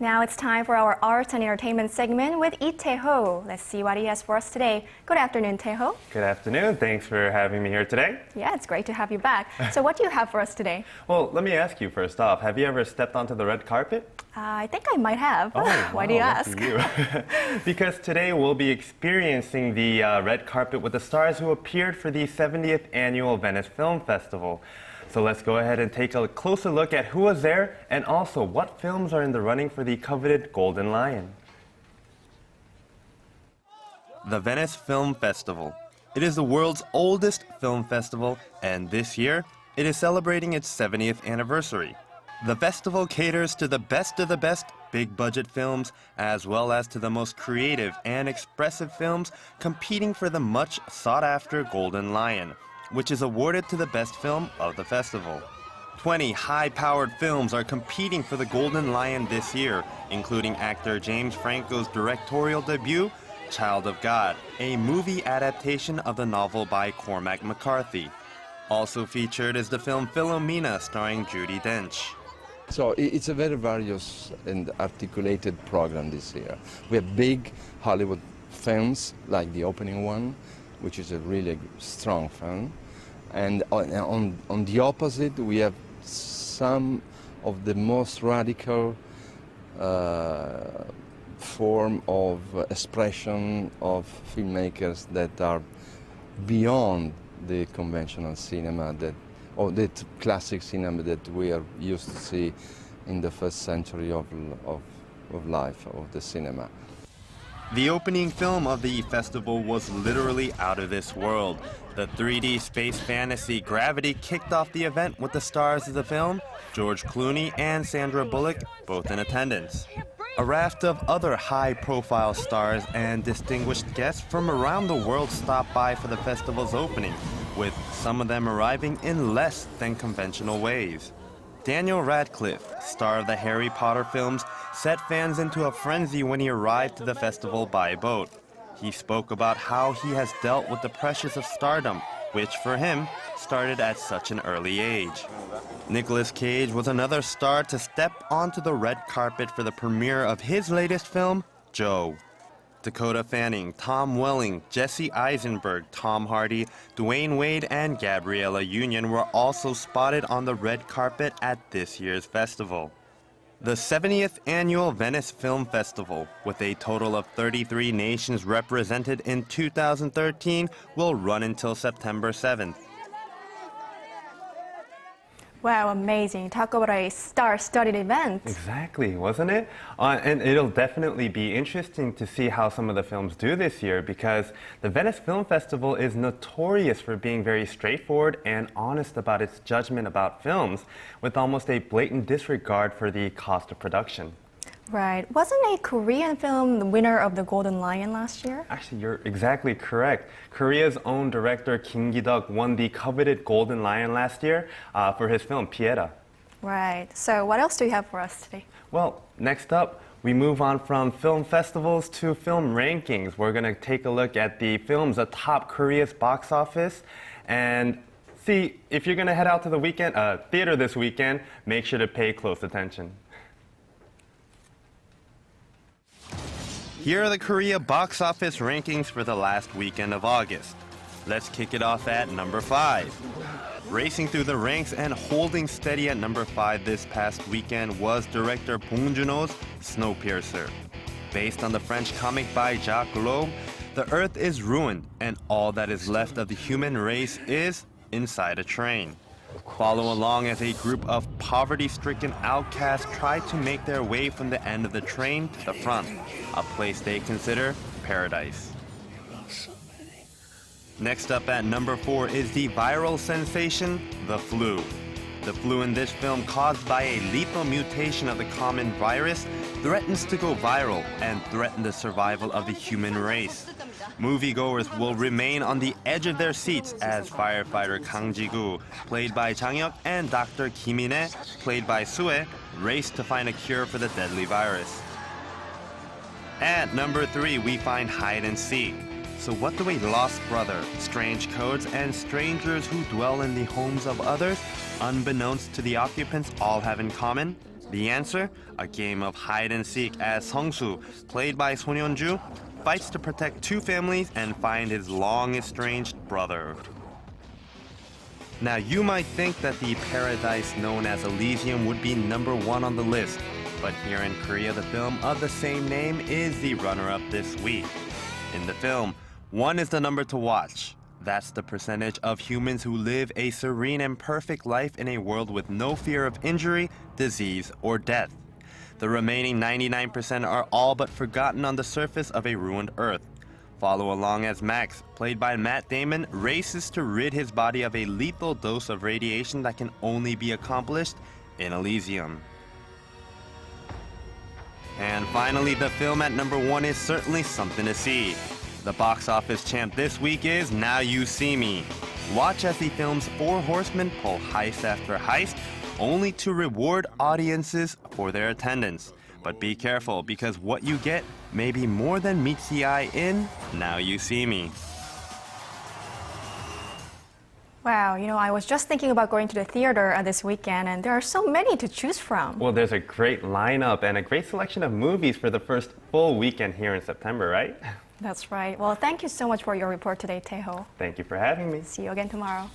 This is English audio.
Now it's time for our arts and entertainment segment with Lee Tae Ho. Let's see what he has for us today. Good afternoon, Tae Ho. Good afternoon. Thanks for having me here today. Yeah, it's great to have you back. So what do you have for us today? Well, let me ask you first off, have you ever stepped onto the red carpet? I think I might have. Oh, Why do you wow, ask? lucky you. Because today we'll be experiencing the red carpet with the stars who appeared for the 70th annual Venice Film Festival. So let's go ahead and take a closer look at who was there and also what films are in the running for the coveted Golden Lion. The Venice Film Festival. It is the world's oldest film festival, and this year it is celebrating its 70th anniversary. The festival caters to the best of the best big-budget films, as well as to the most creative and expressive films competing for the much sought-after Golden Lion, which is awarded to the best film of the festival. 20 high-powered films are competing for the Golden Lion this year, including actor James Franco's directorial debut, Child of God, a movie adaptation of the novel by Cormac McCarthy. Also featured is the film Philomena, starring Judi Dench. So it's a very various and articulated program this year. We have big Hollywood films, like the opening one, which is a really strong film. And on the opposite, we have some of the most radical form of expression of filmmakers that are beyond the conventional cinema, or the classic cinema that we are used to see in the first century of life of the cinema. The opening film of the festival was literally out of this world. The 3D space fantasy Gravity kicked off the event with the stars of the film, George Clooney and Sandra Bullock, both in attendance. A raft of other high-profile stars and distinguished guests from around the world stopped by for the festival's opening, with some of them arriving in less than conventional ways. Daniel Radcliffe, star of the Harry Potter films, set fans into a frenzy when he arrived to the festival by boat. He spoke about how he has dealt with the pressures of stardom, which for him started at such an early age. Nicolas Cage was another star to step onto the red carpet for the premiere of his latest film, Joe. Dakota Fanning, Tom Welling, Jesse Eisenberg, Tom Hardy, Dwayne Wade, and Gabriella Union were also spotted on the red carpet at this year's festival. The 70th annual Venice Film Festival, with a total of 33 nations represented in 2013, will run until September 7th. Wow, amazing. Talk about a star-studded event. Exactly, wasn't it? And it'll definitely be interesting to see how some of the films do this year, because the Venice Film Festival is notorious for being very straightforward and honest about its judgment about films, with almost a blatant disregard for the cost of production. Right. Wasn't a Korean film the winner of the Golden Lion last year? Actually, you're exactly correct. Korea's own director Kim Ki-duk won the coveted Golden Lion last year for his film Pieta. Right. So what else do you have for us today? Well, next up, we move on from film festivals to film rankings. We're going to take a look at the films atop Korea's box office and see if you're going to head out to the theater this weekend, make sure to pay close attention. Here are the Korea box office rankings for the last weekend of August. Let's kick it off at number 5. Racing through the ranks and holding steady at number 5 this past weekend was director Bong Joon-ho's Snowpiercer. Based on the French comic by Jacques Loeb, the Earth is ruined and all that is left of the human race is inside a train. Follow along as a group of poverty-stricken outcasts try to make their way from the end of the train to the front, a place they consider paradise. Next up at number 4 is the viral sensation, the flu. The flu in this film, caused by a lethal mutation of the common virus, threatens to go viral and threaten the survival of the human race. Moviegoers will remain on the edge of their seats as firefighter Kang Ji-gu, played by Jang Hyuk, and Dr. Kim In-ae, played by Sue, race to find a cure for the deadly virus. At number 3, we find Hide and Seek. So what do a lost brother, strange codes, and strangers who dwell in the homes of others, unbeknownst to the occupants, all have in common? The answer? A game of hide and seek as Sung-soo, played by Son Yeon-ju, fights to protect two families and find his long-estranged brother. Now, you might think that the paradise known as Elysium would be #1 on the list, but here in Korea, the film of the same name is the runner-up this week. In the film, 1 is the number to watch. That's the percentage of humans who live a serene and perfect life in a world with no fear of injury, disease, or death. The remaining 99% are all but forgotten on the surface of a ruined Earth. Follow along as Max, played by Matt Damon, races to rid his body of a lethal dose of radiation that can only be accomplished in Elysium. And finally, the film at #1 is certainly something to see. The box office champ this week is Now You See Me. Watch as the film's 4 horsemen pull heist after heist, only to reward audiences for their attendance. But be careful, because what you get may be more than meets the eye in Now You See Me. Wow, I was just thinking about going to the theater this weekend, and there are so many to choose from. Well, there's a great lineup and a great selection of movies for the first full weekend here in September, right? That's right. Well, thank you so much for your report today, Tae Ho. Thank you for having me. See you again tomorrow.